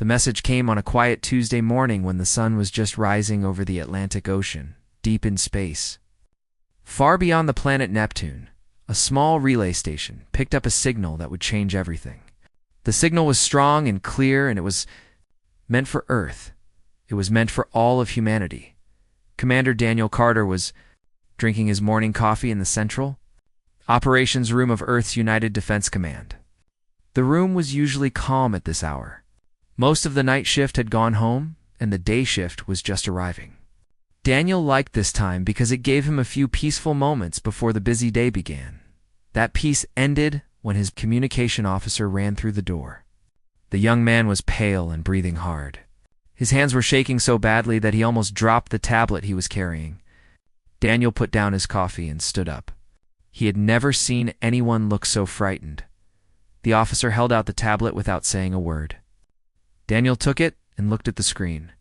The message came on a quiet Tuesday morning when the sun was just rising over the Atlantic Ocean, deep in space. Far beyond the planet Neptune, a small relay station picked up a signal that would change everything. The signal was strong and clear, and it was meant for Earth. It was meant for all of humanity. Commander Daniel Carter was drinking his morning coffee in the central operations room of Earth's United Defense Command. The room was usually calm at this hour. Most of the night shift had gone home, and the day shift was just arriving. Daniel liked this time because it gave him a few peaceful moments before the busy day began. That peace ended when his communication officer ran through the door. The young man was pale and breathing hard. His hands were shaking so badly that he almost dropped the tablet he was carrying. Daniel put down his coffee and stood up. He had never seen anyone look so frightened. The officer held out the tablet without saying a word. Daniel took it and looked at the screen.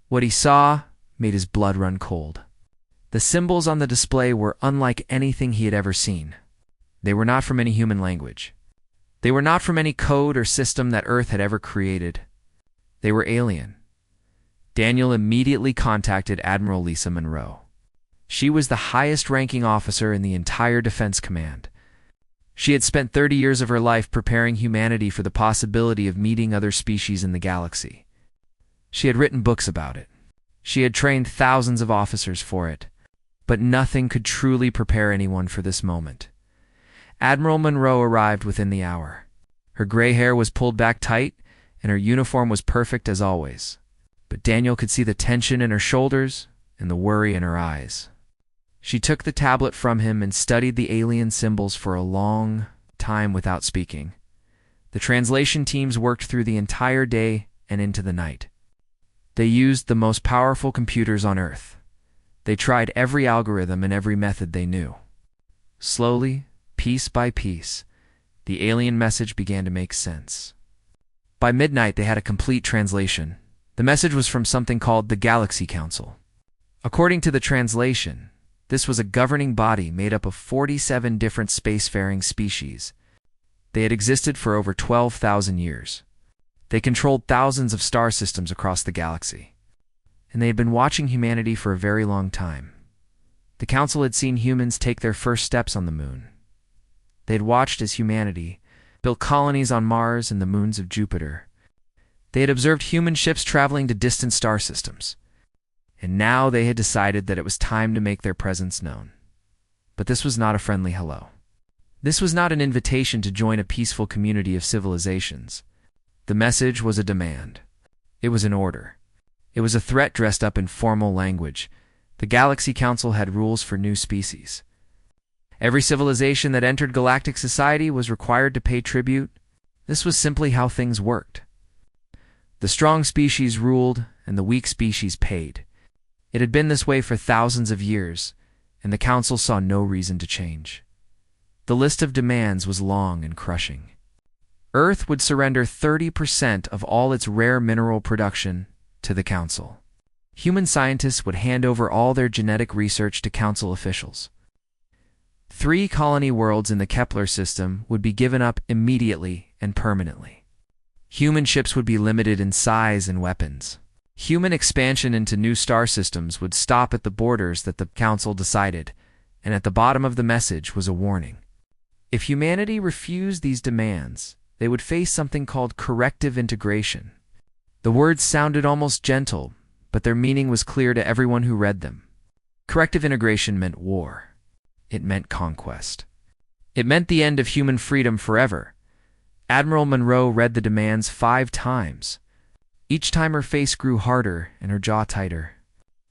What he saw made his blood run cold. The symbols on the display were unlike anything he had ever seen. They were not from any human language. They were not from any code or system that Earth had ever created. They were alien. Daniel immediately contacted Admiral Lisa Monroe. She was the highest-ranking officer in the entire Defense Command. She had spent 30 years of her life preparing humanity for the possibility of meeting other species in the galaxy. She had written books about it. She had trained thousands of officers for it. But nothing could truly prepare anyone for this moment. Admiral Monroe arrived within the hour. Her gray hair was pulled back tight, and her uniform was perfect as always. But Daniel could see the tension in her shoulders and the worry in her eyes. She took the tablet from him and studied the alien symbols for a long time without speaking. The translation teams worked through the entire day and into the night. They used the most powerful computers on Earth. They tried every algorithm and every method they knew. Slowly, piece by piece, the alien message began to make sense. By midnight, they had a complete translation. The message was from something called the Galaxy Council. According to the translation, this was a governing body made up of 47 different spacefaring species. They had existed for over 12,000 years. They controlled thousands of star systems across the galaxy. And they had been watching humanity for a very long time. The Council had seen humans take their first steps on the moon. They had watched as humanity built colonies on Mars and the moons of Jupiter. They had observed human ships traveling to distant star systems. And now they had decided that it was time to make their presence known. But this was not a friendly hello. This was not an invitation to join a peaceful community of civilizations. The message was a demand. It was an order. It was a threat dressed up in formal language. The Galaxy Council had rules for new species. Every civilization that entered galactic society was required to pay tribute. This was simply how things worked. The strong species ruled, and the weak species paid. It had been this way for thousands of years, and the Council saw no reason to change. The list of demands was long and crushing. Earth would surrender 30% of all its rare mineral production to the Council. Human scientists would hand over all their genetic research to Council officials. 3 colony worlds in the Kepler system would be given up immediately and permanently. Human ships would be limited in size and weapons. Human expansion into new star systems would stop at the borders that the Council decided, and at the bottom of the message was a warning. If humanity refused these demands, they would face something called corrective integration. The words sounded almost gentle, but their meaning was clear to everyone who read them. Corrective integration meant war. It meant conquest. It meant the end of human freedom forever. Admiral Monroe read the demands 5 times. Each time her face grew harder and her jaw tighter.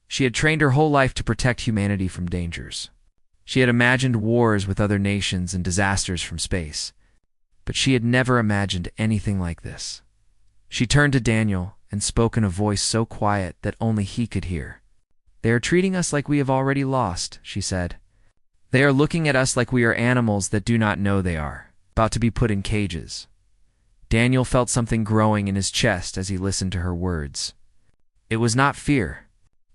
She had trained her whole life to protect humanity from dangers. She had imagined wars with other nations and disasters from space. But she had never imagined anything like this. She turned to Daniel and spoke in a voice so quiet that only he could hear. "They are treating us like we have already lost," she said. "They are looking at us like we are animals that do not know they are, about to be put in cages." Daniel felt something growing in his chest as he listened to her words. It was not fear.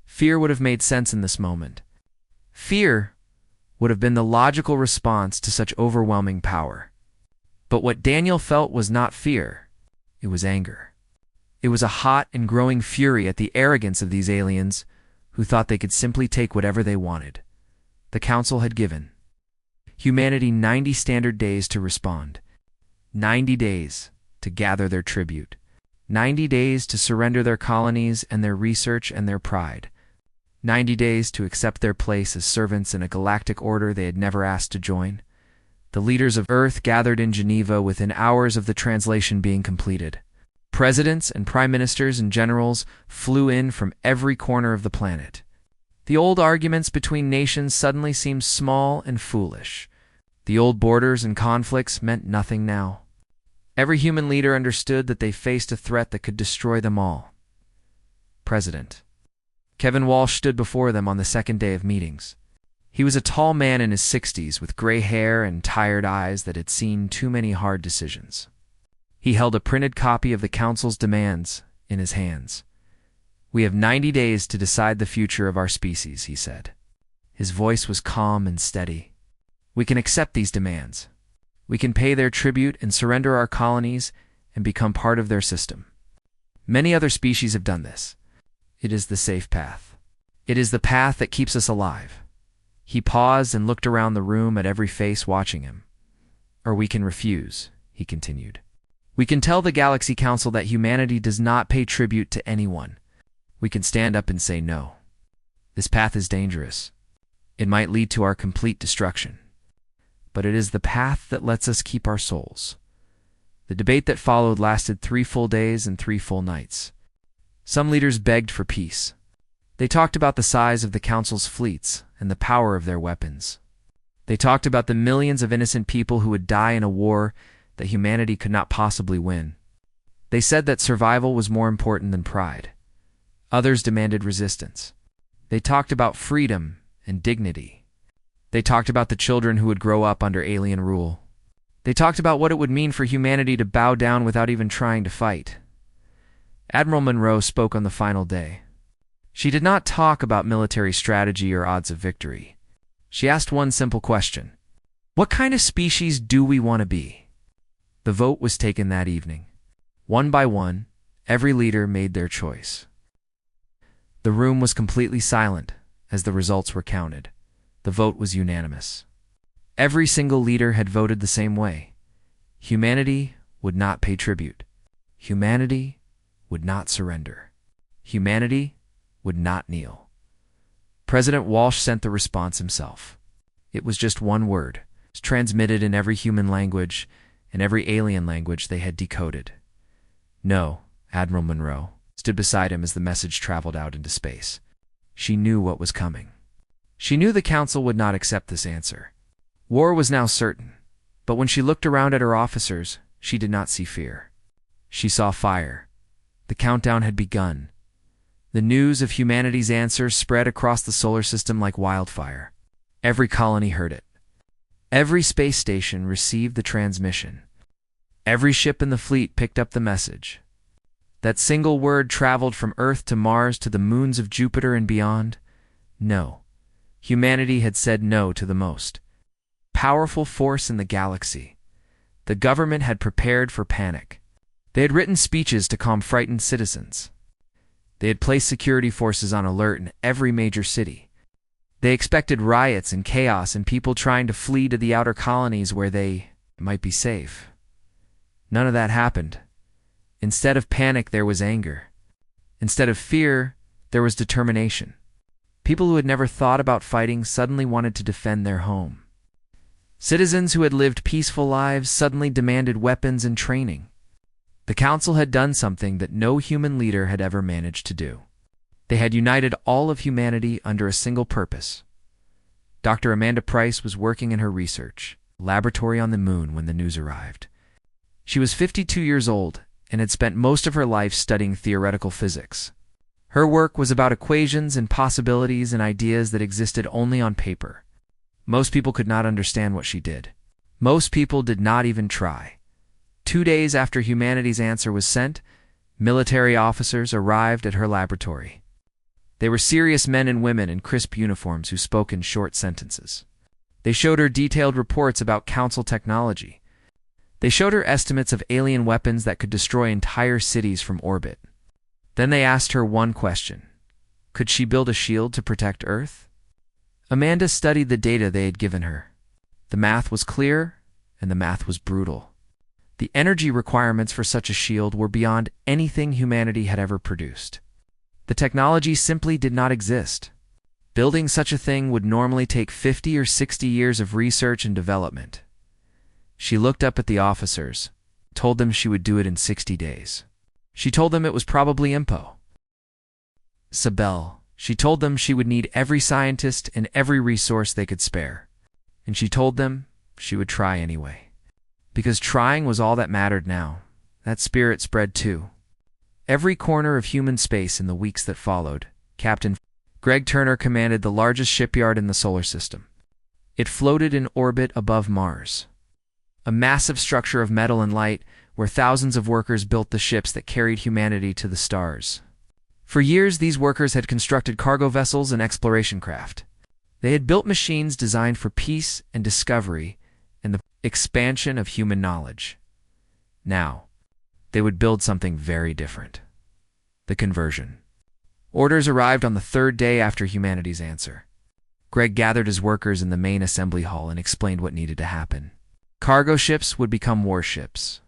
Fear would have made sense in this moment. Fear would have been the logical response to such overwhelming power. But what Daniel felt was not fear. It was anger. It was a hot and growing fury at the arrogance of these aliens who thought they could simply take whatever they wanted. The Council had given humanity 90 standard days to respond, 90 days to gather their tribute, 90 days to surrender their colonies and their research and their pride, 90 days to accept their place as servants in a galactic order they had never asked to join. The leaders of Earth gathered in Geneva within hours of the translation being completed. Presidents and prime ministers and generals flew in from every corner of the planet. The old arguments between nations suddenly seemed small and foolish. The old borders and conflicts meant nothing now. Every human leader understood that they faced a threat that could destroy them all. President Kevin Walsh stood before them on the second day of meetings. He was a tall man in his 60s with gray hair and tired eyes that had seen too many hard decisions. He held a printed copy of the Council's demands in his hands. "We have 90 days to decide the future of our species," he said. His voice was calm and steady. "We can accept these demands. We can pay their tribute and surrender our colonies and become part of their system. Many other species have done this. It is the safe path. It is the path that keeps us alive." He paused and looked around the room at every face watching him. "Or we can refuse," he continued. "We can tell the Galaxy Council that humanity does not pay tribute to anyone. We can stand up and say no. This path is dangerous. It might lead to our complete destruction. But it is the path that lets us keep our souls." The debate that followed lasted 3 full days and 3 full nights. Some leaders begged for peace. They talked about the size of the Council's fleets and the power of their weapons. They talked about the millions of innocent people who would die in a war that humanity could not possibly win. They said that survival was more important than pride. Others demanded resistance. They talked about freedom and dignity. They talked about the children who would grow up under alien rule. They talked about what it would mean for humanity to bow down without even trying to fight. Admiral Monroe spoke on the final day. She did not talk about military strategy or odds of victory. She asked one simple question: what kind of species do we want to be? The vote was taken that evening. One by one, every leader made their choice. The room was completely silent as the results were counted. The vote was unanimous. Every single leader had voted the same way. Humanity would not pay tribute. Humanity would not surrender. Humanity would not kneel. President Walsh sent the response himself. It was just one word, transmitted in every human language and every alien language they had decoded. "No." Admiral Monroe stood beside him as the message traveled out into space. She knew what was coming. She knew the Council would not accept this answer. War was now certain, but when she looked around at her officers, she did not see fear. She saw fire. The countdown had begun. The news of humanity's answer spread across the solar system like wildfire. Every colony heard it. Every space station received the transmission. Every ship in the fleet picked up the message. That single word traveled from Earth to Mars to the moons of Jupiter and beyond. No. Humanity had said no to the most powerful force in the galaxy. The government had prepared for panic. They had written speeches to calm frightened citizens. They had placed security forces on alert in every major city. They expected riots and chaos and people trying to flee to the outer colonies where they might be safe. None of that happened. Instead of panic, there was anger. Instead of fear, there was determination. People who had never thought about fighting suddenly wanted to defend their home. Citizens who had lived peaceful lives suddenly demanded weapons and training. The Council had done something that no human leader had ever managed to do. They had united all of humanity under a single purpose. Dr. Amanda Price was working in her research laboratory on the moon when the news arrived. She was 52 years old and had spent most of her life studying theoretical physics. Her work was about equations and possibilities and ideas that existed only on paper. Most people could not understand what she did. Most people did not even try. 2 days after humanity's answer was sent, military officers arrived at her laboratory. They were serious men and women in crisp uniforms who spoke in short sentences. They showed her detailed reports about Council technology. They showed her estimates of alien weapons that could destroy entire cities from orbit. Then they asked her one question. Could she build a shield to protect Earth? Amanda studied the data they had given her. The math was clear, and the math was brutal. The energy requirements for such a shield were beyond anything humanity had ever produced. The technology simply did not exist. Building such a thing would normally take 50 or 60 years of research and development. She looked up at the officers, told them she would do it in 60 days. She told them it was probably impo. Sabelle, she told them she would need every scientist and every resource they could spare. And she told them she would try anyway. Because trying was all that mattered now. That spirit spread too. Every corner of human space in the weeks that followed, Captain Greg Turner commanded the largest shipyard in the solar system. It floated in orbit above Mars. A massive structure of metal and light where thousands of workers built the ships that carried humanity to the stars. For years, these workers had constructed cargo vessels and exploration craft. They had built machines designed for peace and discovery and the expansion of human knowledge. Now, they would build something very different. The conversion. Orders arrived on the third day after humanity's answer. Greg gathered his workers in the main assembly hall and explained what needed to happen. Cargo ships would become warships.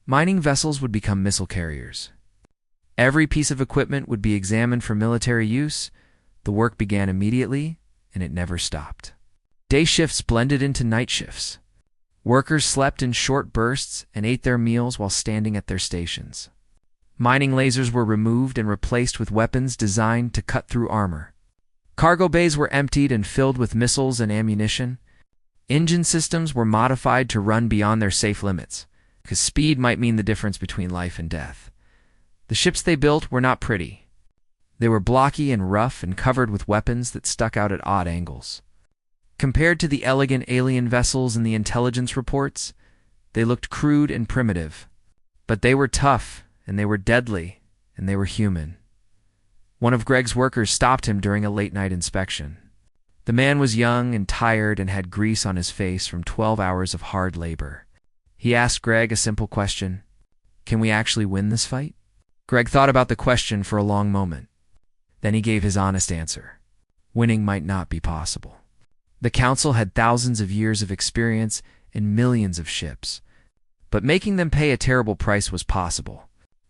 Mining vessels would become missile carriers. Every piece of equipment would be examined for military use. The work began immediately, and it never stopped. Day shifts blended into night shifts. Workers slept in short bursts and ate their meals while standing at their stations. Mining lasers were removed and replaced with weapons designed to cut through armor. Cargo bays were emptied and filled with missiles and ammunition. Engine systems were modified to run beyond their safe limits, because speed might mean the difference between life and death. The ships they built were not pretty. They were blocky and rough and covered with weapons that stuck out at odd angles. Compared to the elegant alien vessels in the intelligence reports, they looked crude and primitive. But they were tough, and they were deadly, and they were human. One of Greg's workers stopped him during a late-night inspection. The man was young and tired and had grease on his face from 12 hours of hard labor. He asked Greg a simple question. Can we actually win this fight? Greg thought about the question for a long moment. Then he gave his honest answer. Winning might not be possible. The Council had thousands of years of experience and millions of ships. But making them pay a terrible price was possible.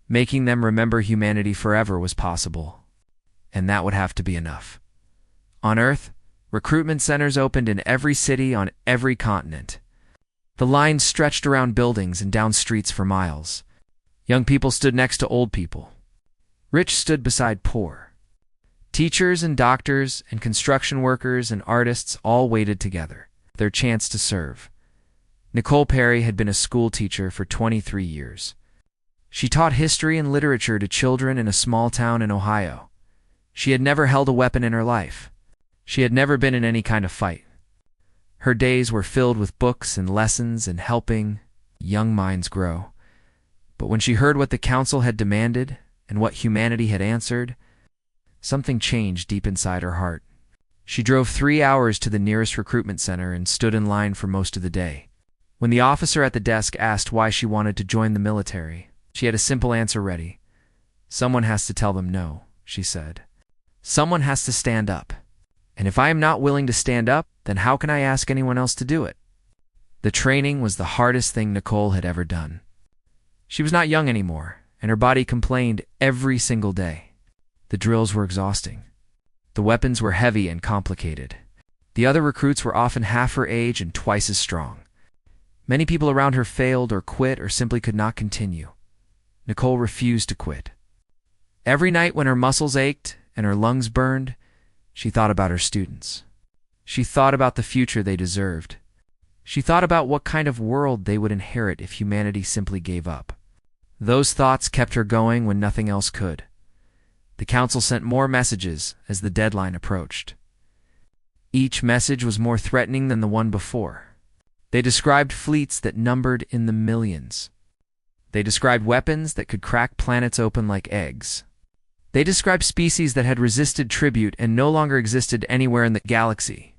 Making them remember humanity forever was possible. And that would have to be enough. On Earth, recruitment centers opened in every city on every continent. The lines stretched around buildings and down streets for miles. Young people stood next to old people. Rich stood beside poor. Teachers and doctors and construction workers and artists all waited together, their chance to serve. Nicole Perry had been a school teacher for 23 years. She taught history and literature to children in a small town in Ohio. She had never held a weapon in her life. She had never been in any kind of fight. Her days were filled with books and lessons and helping young minds grow. But when she heard what the Council had demanded and what humanity had answered, something changed deep inside her heart. She drove 3 hours to the nearest recruitment center and stood in line for most of the day. When the officer at the desk asked why she wanted to join the military, she had a simple answer ready. Someone has to tell them no, she said. Someone has to stand up. And if I am not willing to stand up, then how can I ask anyone else to do it? The training was the hardest thing Nicole had ever done. She was not young anymore, and her body complained every single day. The drills were exhausting. The weapons were heavy and complicated. The other recruits were often half her age and twice as strong. Many people around her failed or quit or simply could not continue. Nicole refused to quit. Every night when her muscles ached and her lungs burned, she thought about her students. She thought about the future they deserved. She thought about what kind of world they would inherit if humanity simply gave up. Those thoughts kept her going when nothing else could. The Council sent more messages as the deadline approached. Each message was more threatening than the one before. They described fleets that numbered in the millions. They described weapons that could crack planets open like eggs. They described species that had resisted tribute and no longer existed anywhere in the galaxy.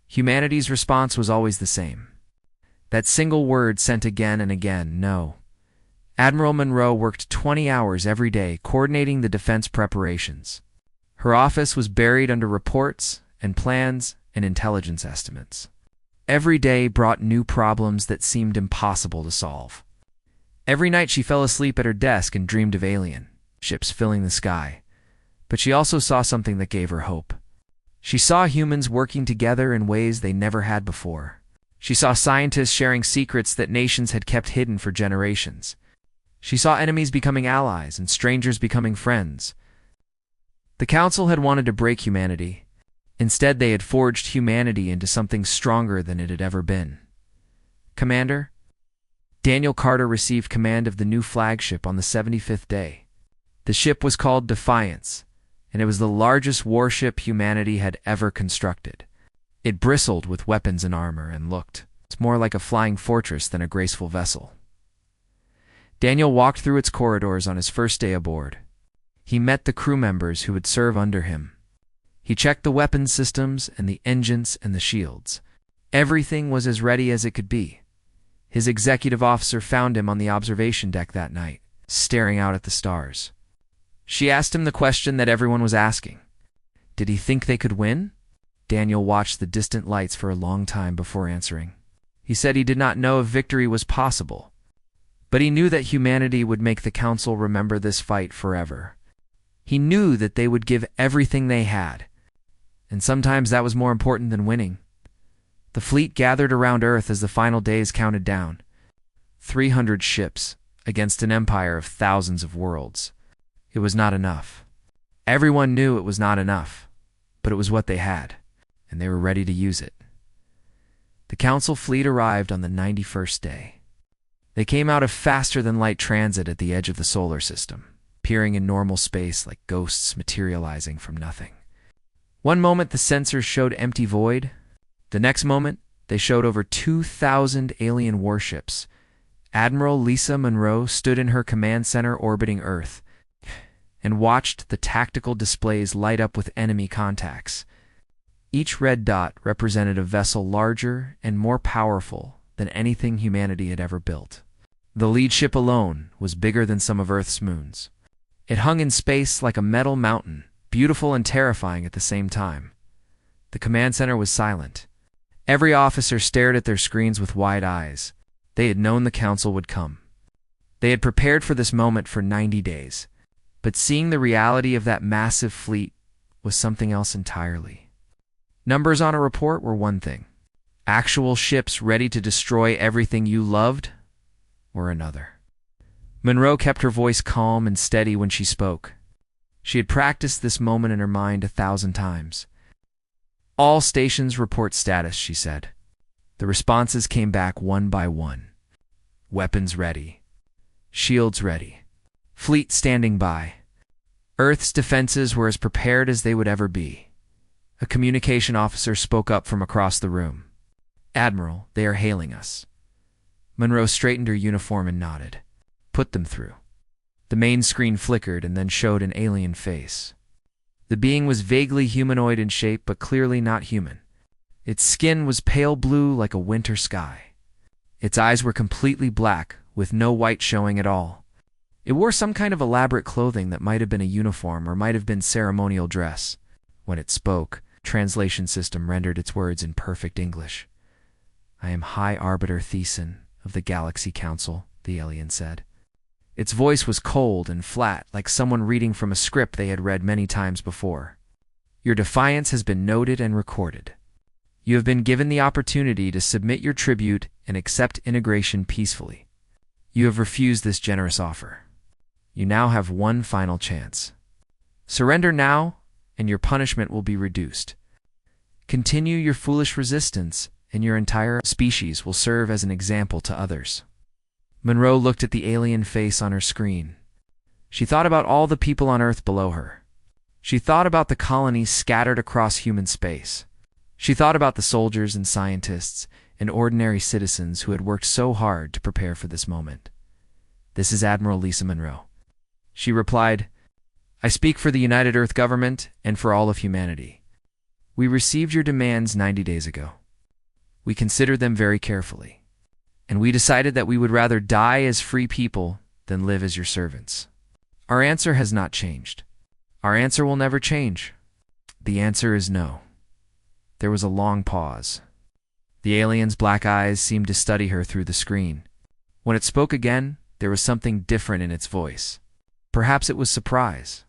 Humanity's response was always the same. That single word sent again and again, no. Admiral Monroe worked 20 hours every day coordinating the defense preparations. Her office was buried under reports and plans and intelligence estimates. Every day brought new problems that seemed impossible to solve. Every night she fell asleep at her desk and dreamed of alien ships filling the sky. But she also saw something that gave her hope. She saw humans working together in ways they never had before. She saw scientists sharing secrets that nations had kept hidden for generations. She saw enemies becoming allies and strangers becoming friends. The Council had wanted to break humanity. Instead, they had forged humanity into something stronger than it had ever been. Commander, Daniel Carter received command of the new flagship on the 75th day. The ship was called Defiance, and it was the largest warship humanity had ever constructed. It bristled with weapons and armor and looked more like a flying fortress than a graceful vessel. Daniel walked through its corridors on his first day aboard. He met the crew members who would serve under him. He checked the weapons systems and the engines and the shields. Everything was as ready as it could be. His executive officer found him on the observation deck that night, staring out at the stars. She asked him the question that everyone was asking. Did he think they could win? Daniel watched the distant lights for a long time before answering. He said he did not know if victory was possible, but he knew that humanity would make the Council remember this fight forever. He knew that they would give everything they had, and sometimes that was more important than winning. The fleet gathered around Earth as the final days counted down. 300 ships against an empire of thousands of worlds. It was not enough. Everyone knew it was not enough, but it was what they had, and they were ready to use it. The Council fleet arrived on the 91st day. They came out of faster-than-light transit at the edge of the solar system, peering in normal space like ghosts materializing from nothing. One moment the sensors showed empty void. The next moment, they showed over 2,000 alien warships. Admiral Lisa Monroe stood in her command center orbiting Earth and watched the tactical displays light up with enemy contacts. Each red dot represented a vessel larger and more powerful than anything humanity had ever built. The lead ship alone was bigger than some of Earth's moons. It hung in space like a metal mountain, beautiful and terrifying at the same time. The command center was silent. Every officer stared at their screens with wide eyes. They had known the Council would come. They had prepared for this moment for 90 days. But seeing the reality of that massive fleet was something else entirely. Numbers on a report were one thing. Actual ships ready to destroy everything you loved were another. Monroe kept her voice calm and steady when she spoke. She had practiced this moment in her mind 1,000 times. All stations report status, she said. The responses came back one by one. Weapons ready. Shields ready. Fleet standing by. Earth's defenses were as prepared as they would ever be. A communication officer spoke up from across the room. Admiral, they are hailing us. Monroe straightened her uniform and nodded. Put them through. The main screen flickered and then showed an alien face. The being was vaguely humanoid in shape, but clearly not human. Its skin was pale blue like a winter sky. Its eyes were completely black, with no white showing at all. It wore some kind of elaborate clothing that might have been a uniform or might have been ceremonial dress. When it spoke, translation system rendered its words in perfect English. I am High Arbiter Thiessen of the Galaxy Council, the alien said. Its voice was cold and flat, like someone reading from a script they had read many times before. Your defiance has been noted and recorded. You have been given the opportunity to submit your tribute and accept integration peacefully. You have refused this generous offer. You now have one final chance. Surrender now, and your punishment will be reduced. Continue your foolish resistance, and your entire species will serve as an example to others. Monroe looked at the alien face on her screen. She thought about all the people on Earth below her. She thought about the colonies scattered across human space. She thought about the soldiers and scientists and ordinary citizens who had worked so hard to prepare for this moment. This is Admiral Lisa Monroe. She replied, I speak for the United Earth Government and for all of humanity. We received your demands 90 days ago. We considered them very carefully, and we decided that we would rather die as free people then live as your servants. Our answer has not changed. Our answer will never change. The answer is no. There was a long pause. The alien's black eyes seemed to study her through the screen. When it spoke again, there was something different in its voice. Perhaps it was surprise.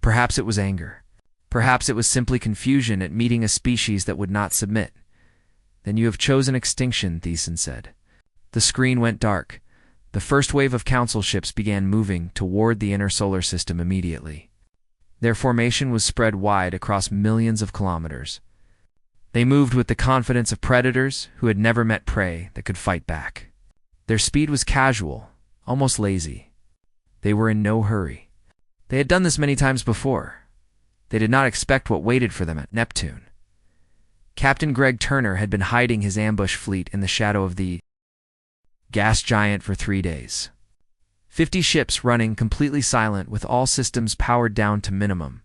Perhaps it was anger. Perhaps it was simply confusion at meeting a species that would not submit. Then you have chosen extinction, Thiessen said. The screen went dark. The first wave of council ships began moving toward the inner solar system immediately. Their formation was spread wide across millions of kilometers. They moved with the confidence of predators who had never met prey that could fight back. Their speed was casual, almost lazy. They were in no hurry. They had done this many times before. They did not expect what waited for them at Neptune. Captain Greg Turner had been hiding his ambush fleet in the shadow of the gas giant for 3 days. 50 ships running completely silent with all systems powered down to minimum.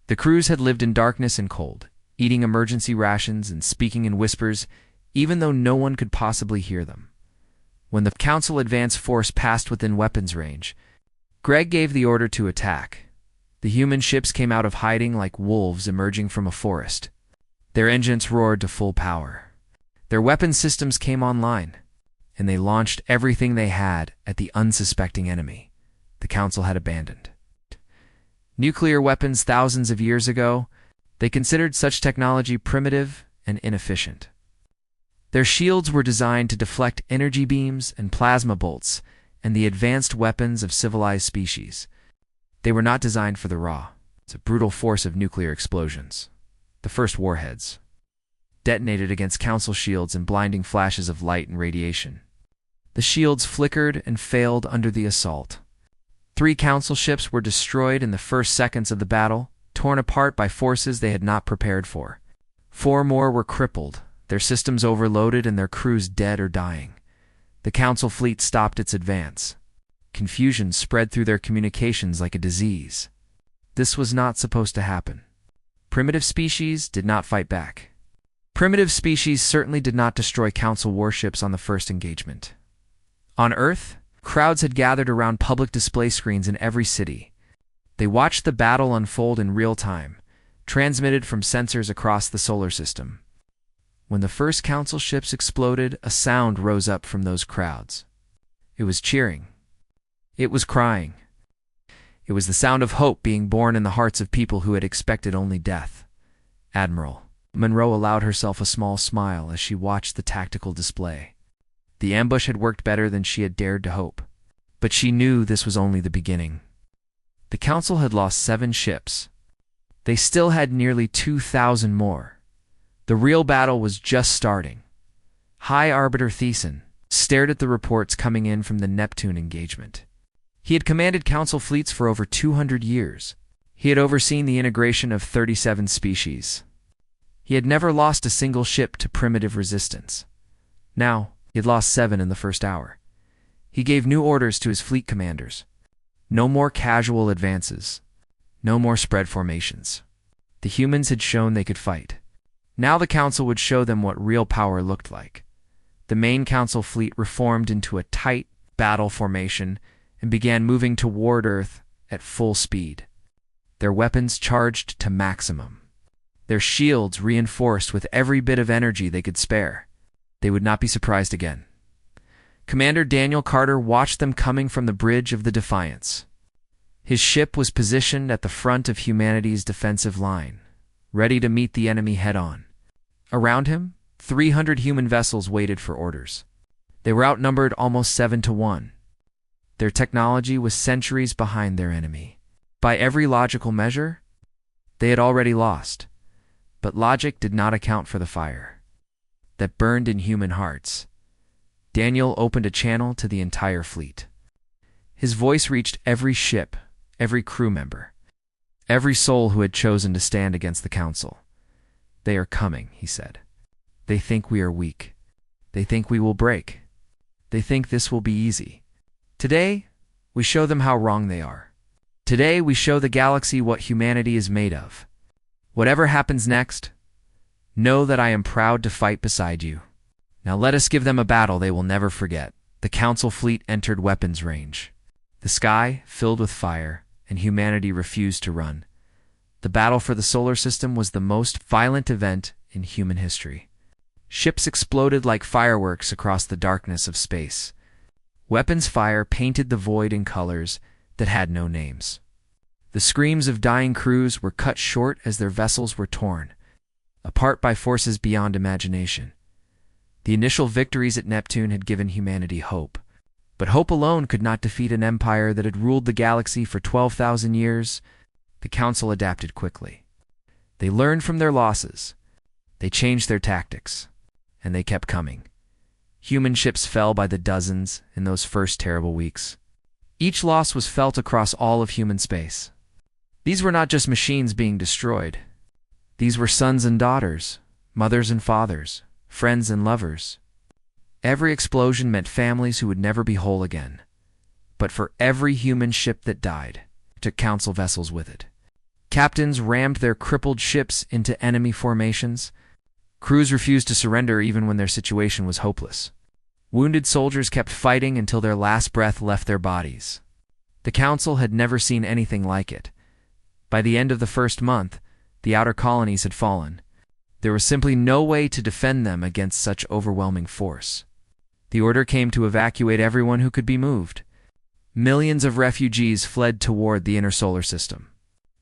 The crews had lived in darkness and cold, eating emergency rations and speaking in whispers, even though no one could possibly hear them. When the Council advance force passed within weapons range, Greg gave the order to attack. The human ships came out of hiding like wolves emerging from a forest. Their engines roared to full power. Their weapon systems came online, and they launched everything they had at the unsuspecting enemy the Council had abandoned. Nuclear weapons thousands of years ago, they considered such technology primitive and inefficient. Their shields were designed to deflect energy beams and plasma bolts and the advanced weapons of civilized species. They were not designed for the raw, brutal force of nuclear explosions. The first warheads detonated against Council shields in blinding flashes of light and radiation. The shields flickered and failed under the assault. 3 Council ships were destroyed in the first seconds of the battle, torn apart by forces they had not prepared for. 4 more were crippled, their systems overloaded and their crews dead or dying. The Council fleet stopped its advance. Confusion spread through their communications like a disease. This was not supposed to happen. Primitive species did not fight back. Primitive species certainly did not destroy Council warships on the first engagement. On Earth, crowds had gathered around public display screens in every city. They watched the battle unfold in real time, transmitted from sensors across the solar system. When the first Council ships exploded, a sound rose up from those crowds. It was cheering. It was crying. It was the sound of hope being born in the hearts of people who had expected only death. Admiral Monroe allowed herself a small smile as she watched the tactical display. The ambush had worked better than she had dared to hope, but she knew this was only the beginning. The Council had lost 7 ships. They still had nearly 2,000 more. The real battle was just starting. High Arbiter Thiessen stared at the reports coming in from the Neptune engagement. He had commanded Council fleets for over 200 years. He had overseen the integration of 37 species. He had never lost a single ship to primitive resistance. Now, he had lost 7 in the first hour. He gave new orders to his fleet commanders. No more casual advances. No more spread formations. The humans had shown they could fight. Now the Council would show them what real power looked like. The main Council fleet reformed into a tight battle formation and began moving toward Earth at full speed. Their weapons charged to maximum. Their shields reinforced with every bit of energy they could spare. They would not be surprised again. Commander Daniel Carter watched them coming from the bridge of the Defiance. His ship was positioned at the front of humanity's defensive line, ready to meet the enemy head-on. Around him, 300 human vessels waited for orders. They were outnumbered almost 7-1. Their technology was centuries behind their enemy. By every logical measure, they had already lost. But logic did not account for the fire that burned in human hearts. Daniel opened a channel to the entire fleet. His voice reached every ship, every crew member, every soul who had chosen to stand against the Council. "They are coming," he said. "They think we are weak. They think we will break. They think this will be easy. Today, we show them how wrong they are. Today, we show the galaxy what humanity is made of. Whatever happens next, know that I am proud to fight beside you. Now let us give them a battle they will never forget." The Council fleet entered weapons range. The sky filled with fire, and humanity refused to run. The battle for the solar system was the most violent event in human history. Ships exploded like fireworks across the darkness of space. Weapons fire painted the void in colors that had no names. The screams of dying crews were cut short as their vessels were torn apart by forces beyond imagination. The initial victories at Neptune had given humanity hope. But hope alone could not defeat an empire that had ruled the galaxy for 12,000 years. The Council adapted quickly. They learned from their losses. They changed their tactics. And they kept coming. Human ships fell by the dozens in those first terrible weeks. Each loss was felt across all of human space. These were not just machines being destroyed. These were sons and daughters, mothers and fathers, friends and lovers. Every explosion meant families who would never be whole again. But for every human ship that died, took Council vessels with it. Captains rammed their crippled ships into enemy formations. Crews refused to surrender even when their situation was hopeless. Wounded soldiers kept fighting until their last breath left their bodies. The Council had never seen anything like it. By the end of the first month, the outer colonies had fallen. There was simply no way to defend them against such overwhelming force. The order came to evacuate everyone who could be moved. Millions of refugees fled toward the inner solar system,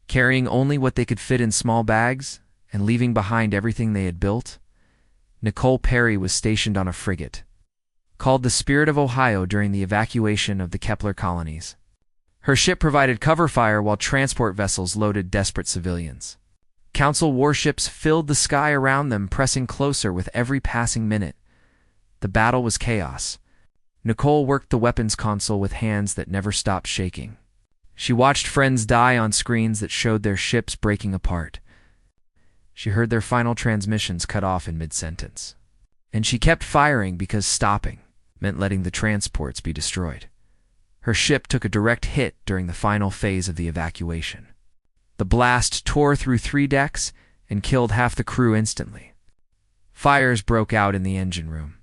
carrying only what they could fit in small bags and leaving behind everything they had built. Nicole Perry was stationed on a frigate, called the Spirit of Ohio, during the evacuation of the Kepler colonies. Her ship provided cover fire while transport vessels loaded desperate civilians. Council warships filled the sky around them, pressing closer with every passing minute. The battle was chaos. Nicole worked the weapons console with hands that never stopped shaking. She watched friends die on screens that showed their ships breaking apart. She heard their final transmissions cut off in mid-sentence. And she kept firing because stopping meant letting the transports be destroyed. Her ship took a direct hit during the final phase of the evacuation. The blast tore through 3 decks and killed half the crew instantly. Fires broke out in the engine room.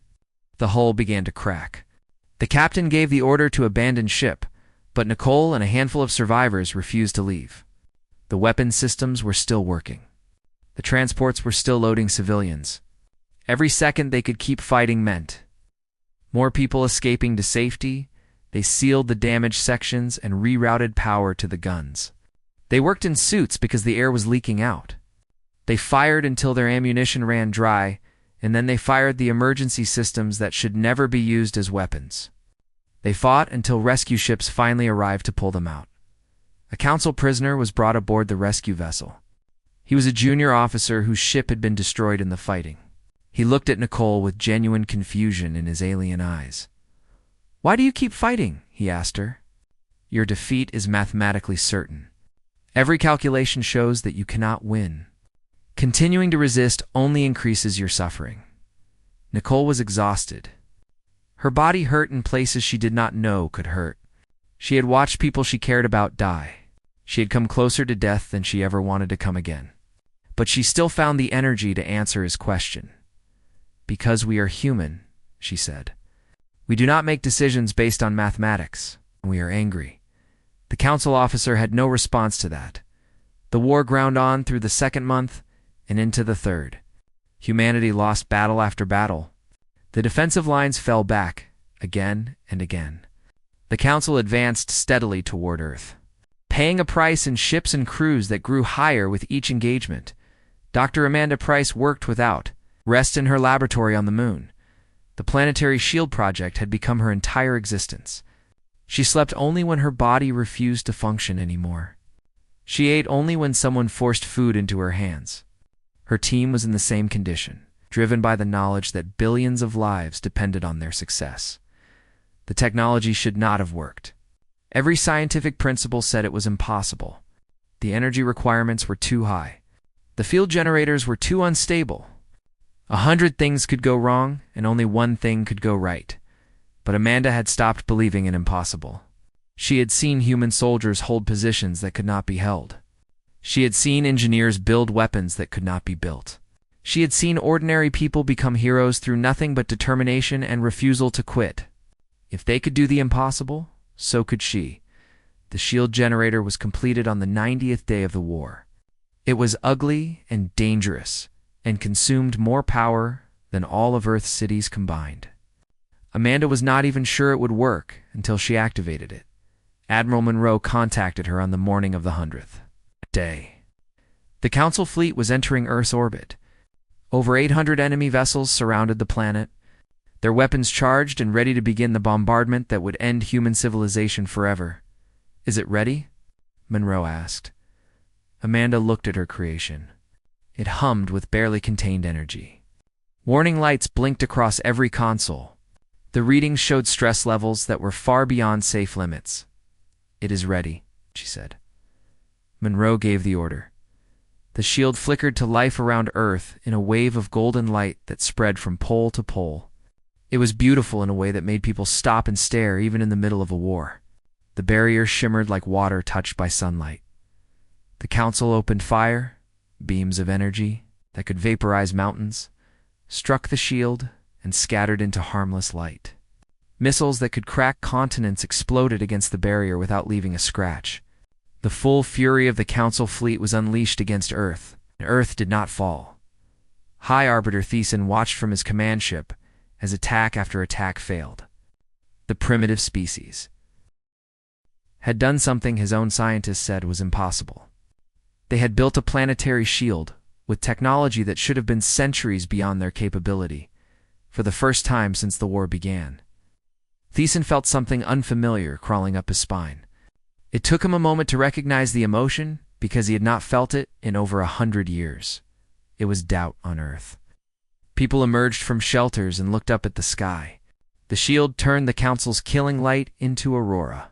The hull began to crack. The captain gave the order to abandon ship, but Nicole and a handful of survivors refused to leave. The weapon systems were still working. The transports were still loading civilians. Every second they could keep fighting meant more people escaping to safety. They sealed the damaged sections and rerouted power to the guns. They worked in suits because the air was leaking out. They fired until their ammunition ran dry, and then they fired the emergency systems that should never be used as weapons. They fought until rescue ships finally arrived to pull them out. A Council prisoner was brought aboard the rescue vessel. He was a junior officer whose ship had been destroyed in the fighting. He looked at Nicole with genuine confusion in his alien eyes. "Why do you keep fighting?" he asked her. "Your defeat is mathematically certain. Every calculation shows that you cannot win. Continuing to resist only increases your suffering." Nicole was exhausted. Her body hurt in places she did not know could hurt. She had watched people she cared about die. She had come closer to death than she ever wanted to come again. But she still found the energy to answer his question. "Because we are human," she said. "We do not make decisions based on mathematics. We are angry." The Council officer had no response to that. The war ground on through the second month and into the third. Humanity lost battle after battle. The defensive lines fell back again and again. The Council advanced steadily toward Earth, paying a price in ships and crews that grew higher with each engagement. Dr. Amanda Price worked without rest in her laboratory on the moon. The Planetary Shield Project had become her entire existence. She slept only when her body refused to function anymore. She ate only when someone forced food into her hands. Her team was in the same condition, driven by the knowledge that billions of lives depended on their success. The technology should not have worked. Every scientific principle said it was impossible. The energy requirements were too high. The field generators were too unstable. 100 things could go wrong, and only one thing could go right. But Amanda had stopped believing in impossible. She had seen human soldiers hold positions that could not be held. She had seen engineers build weapons that could not be built. She had seen ordinary people become heroes through nothing but determination and refusal to quit. If they could do the impossible, so could she. The shield generator was completed on the 90th day of the war. It was ugly and dangerous, and consumed more power than all of Earth's cities combined. Amanda was not even sure it would work until she activated it. Admiral Monroe contacted her on the morning of the 100th day. The Council fleet was entering Earth's orbit. Over 800 enemy vessels surrounded the planet, their weapons charged and ready to begin the bombardment that would end human civilization forever. "Is it ready?" Monroe asked. Amanda looked at her creation. It hummed with barely contained energy. Warning lights blinked across every console. The readings showed stress levels that were far beyond safe limits. "It is ready," she said. Monroe gave the order. The shield flickered to life around Earth in a wave of golden light that spread from pole to pole. It was beautiful in a way that made people stop and stare even in the middle of a war. The barrier shimmered like water touched by sunlight. The Council opened fire. Beams of energy that could vaporize mountains struck the shield and scattered into harmless light. Missiles that could crack continents exploded against the barrier without leaving a scratch. The full fury of the Council fleet was unleashed against Earth, and Earth did not fall. High Arbiter Thiessen watched from his command ship as attack after attack failed. The primitive species had done something his own scientists said was impossible. They had built a planetary shield with technology that should have been centuries beyond their capability, for the first time since the war began. Thiessen felt something unfamiliar crawling up his spine. It took him a moment to recognize the emotion because he had not felt it in over 100 years. It was doubt on Earth. People emerged from shelters and looked up at the sky. The shield turned the Council's killing light into aurora,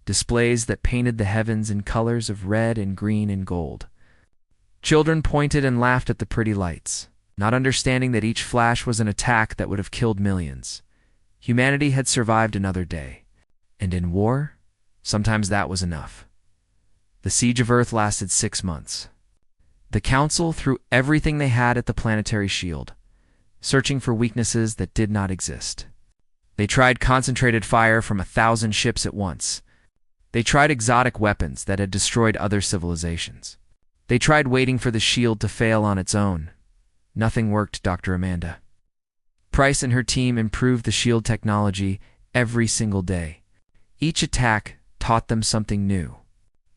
displays that painted the heavens in colors of red and green and gold. Children pointed and laughed at the pretty lights, not understanding that each flash was an attack that would have killed millions. Humanity had survived another day, and in war, sometimes that was enough. The siege of Earth lasted 6 months. The Council threw everything they had at the planetary shield, searching for weaknesses that did not exist. They tried concentrated fire from 1,000 ships at once. They tried exotic weapons that had destroyed other civilizations. They tried waiting for the shield to fail on its own. Nothing worked, Dr. Amanda. Price and her team improved the shield technology every single day. Each attack taught them something new.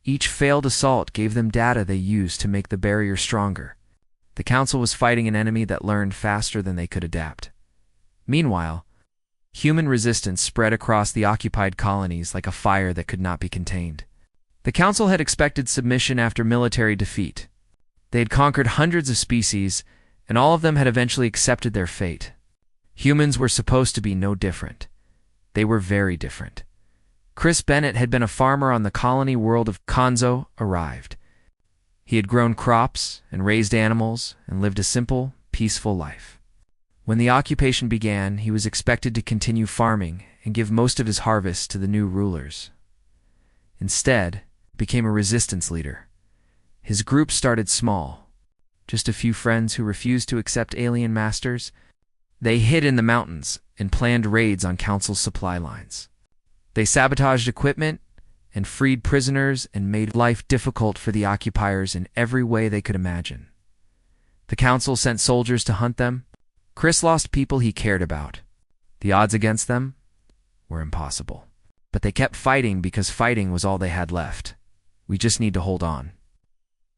Each failed assault gave them data they used to make the barrier stronger. The Council was fighting an enemy that learned faster than they could adapt. Meanwhile, human resistance spread across the occupied colonies like a fire that could not be contained. The Council had expected submission after military defeat. They had conquered hundreds of species, and all of them had eventually accepted their fate. Humans were supposed to be no different. They were very different. Chris Bennett had been a farmer on the colony world of Konzo arrived. He had grown crops and raised animals and lived a simple, peaceful life. When the occupation began, he was expected to continue farming and give most of his harvest to the new rulers. Instead, he became a resistance leader. His group started small, just a few friends who refused to accept alien masters. They hid in the mountains and planned raids on Council's supply lines. They sabotaged equipment and freed prisoners and made life difficult for the occupiers in every way they could imagine. The Council sent soldiers to hunt them. Chris lost people he cared about. The odds against them were impossible. But they kept fighting because fighting was all they had left. "We just need to hold on,"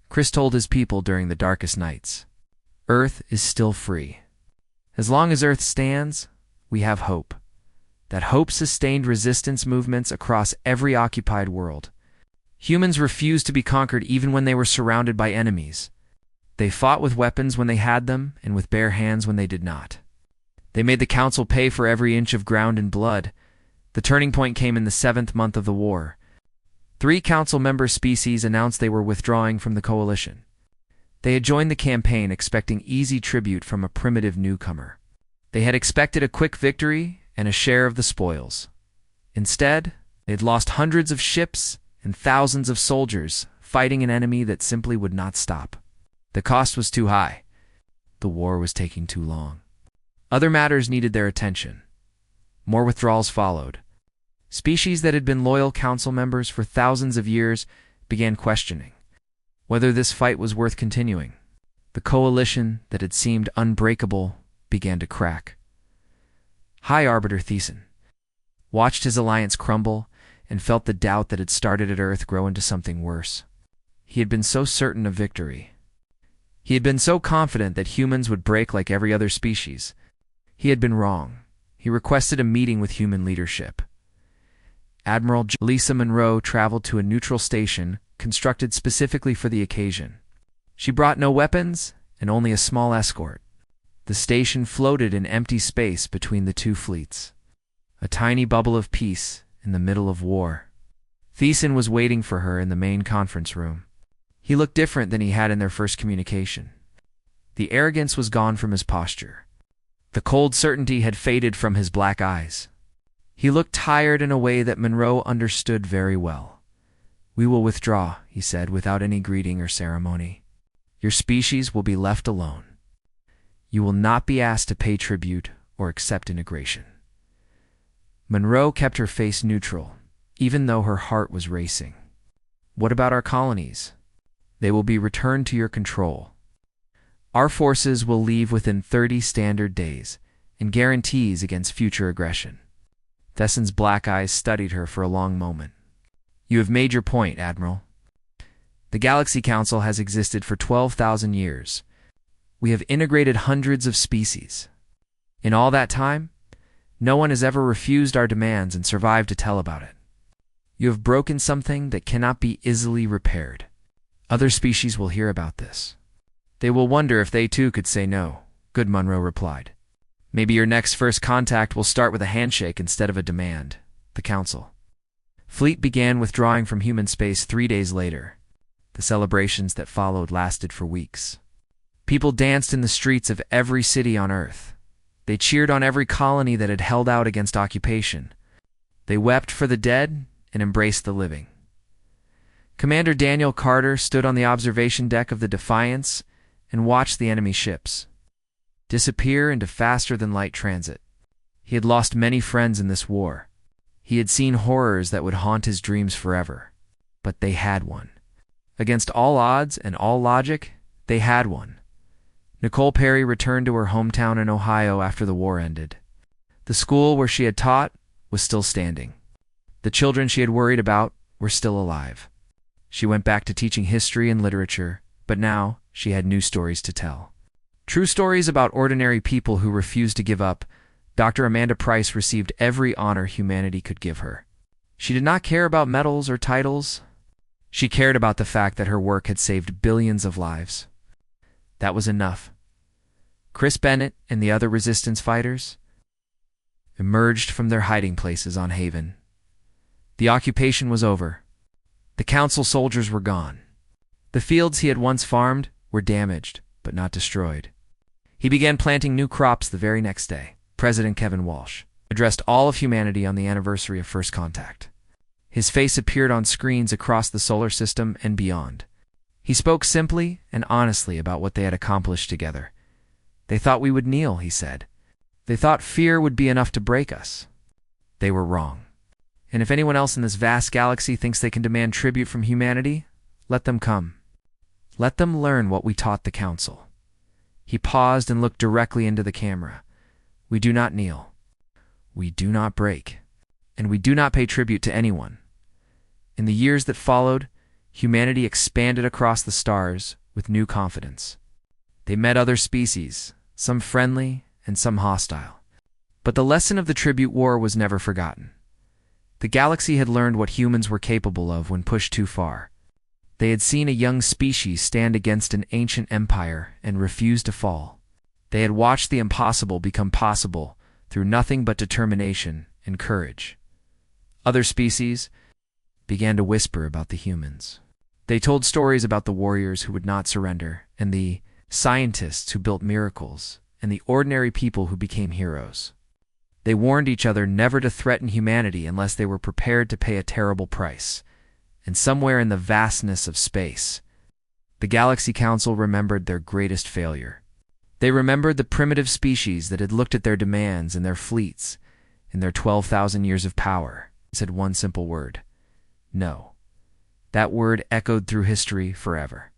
Chris told his people during the darkest nights. "Earth is still free. As long as Earth stands, we have hope." That hope sustained resistance movements across every occupied world. Humans refused to be conquered even when they were surrounded by enemies. They fought with weapons when they had them and with bare hands when they did not. They made the Council pay for every inch of ground in blood. The turning point came in the 7th month of the war. 3 Council member species announced they were withdrawing from the coalition. They had joined the campaign expecting easy tribute from a primitive newcomer. They had expected a quick victory and a share of the spoils. Instead, they had lost hundreds of ships and thousands of soldiers fighting an enemy that simply would not stop. The cost was too high. The war was taking too long. Other matters needed their attention. More withdrawals followed. Species that had been loyal council members for thousands of years began questioning whether this fight was worth continuing. The coalition that had seemed unbreakable began to crack. High Arbiter Thiessen watched his alliance crumble and felt the doubt that had started at Earth grow into something worse. He had been so certain of victory. He had been so confident that humans would break like every other species. He had been wrong. He requested a meeting with human leadership. Admiral Lisa Monroe traveled to a neutral station constructed specifically for the occasion. She brought no weapons and only a small escort. The station floated in empty space between the two fleets, a tiny bubble of peace in the middle of war. Thiessen was waiting for her in the main conference room. He looked different than he had in their first communication. The arrogance was gone from his posture. The cold certainty had faded from his black eyes. He looked tired in a way that Monroe understood very well. "We will withdraw," he said, without any greeting or ceremony. "Your species will be left alone. You will not be asked to pay tribute or accept integration." Monroe kept her face neutral, even though her heart was racing. "What about our colonies? They will be returned to your control. Our forces will leave within 30 standard days and guarantees against future aggression." Thiessen's black eyes studied her for a long moment. "You have made your point, Admiral. The Galaxy Council has existed for 12,000 years. We have integrated hundreds of species. In all that time, no one has ever refused our demands and survived to tell about it. You have broken something that cannot be easily repaired. Other species will hear about this. They will wonder if they too could say no." "Good," Monroe replied. "Maybe your next first contact will start with a handshake instead of a demand." The Council fleet began withdrawing from human space 3 days later. The celebrations that followed lasted for weeks. People danced in the streets of every city on Earth. They cheered on every colony that had held out against occupation. They wept for the dead and embraced the living. Commander Daniel Carter stood on the observation deck of the Defiance and watched the enemy ships disappear into faster-than-light transit. He had lost many friends in this war. He had seen horrors that would haunt his dreams forever. But they had one. Against all odds and all logic, they had one. Nicole Perry returned to her hometown in Ohio after the war ended. The school where she had taught was still standing. The children she had worried about were still alive. She went back to teaching history and literature, but now she had new stories to tell. True stories about ordinary people who refused to give up. Dr. Amanda Price received every honor humanity could give her. She did not care about medals or titles. She cared about the fact that her work had saved billions of lives. That was enough. Chris Bennett and the other resistance fighters emerged from their hiding places on Haven. The occupation was over. The Council soldiers were gone. The fields he had once farmed were damaged, but not destroyed. He began planting new crops the very next day. President Kevin Walsh addressed all of humanity on the anniversary of First Contact. His face appeared on screens across the solar system and beyond. He spoke simply and honestly about what they had accomplished together. "They thought we would kneel," he said. "They thought fear would be enough to break us. They were wrong. And if anyone else in this vast galaxy thinks they can demand tribute from humanity, let them come. Let them learn what we taught the Council." He paused and looked directly into the camera. "We do not kneel. We do not break. And we do not pay tribute to anyone." In the years that followed, humanity expanded across the stars with new confidence. They met other species, some friendly and some hostile. But the lesson of the tribute war was never forgotten. The galaxy had learned what humans were capable of when pushed too far. They had seen a young species stand against an ancient empire and refuse to fall. They had watched the impossible become possible through nothing but determination and courage. Other species began to whisper about the humans. They told stories about the warriors who would not surrender, and the scientists who built miracles, and the ordinary people who became heroes. They warned each other never to threaten humanity unless they were prepared to pay a terrible price. And somewhere in the vastness of space, the Galaxy Council remembered their greatest failure. They remembered the primitive species that had looked at their demands and their fleets in their 12,000 years of power, said one simple word. No. That word echoed through history forever.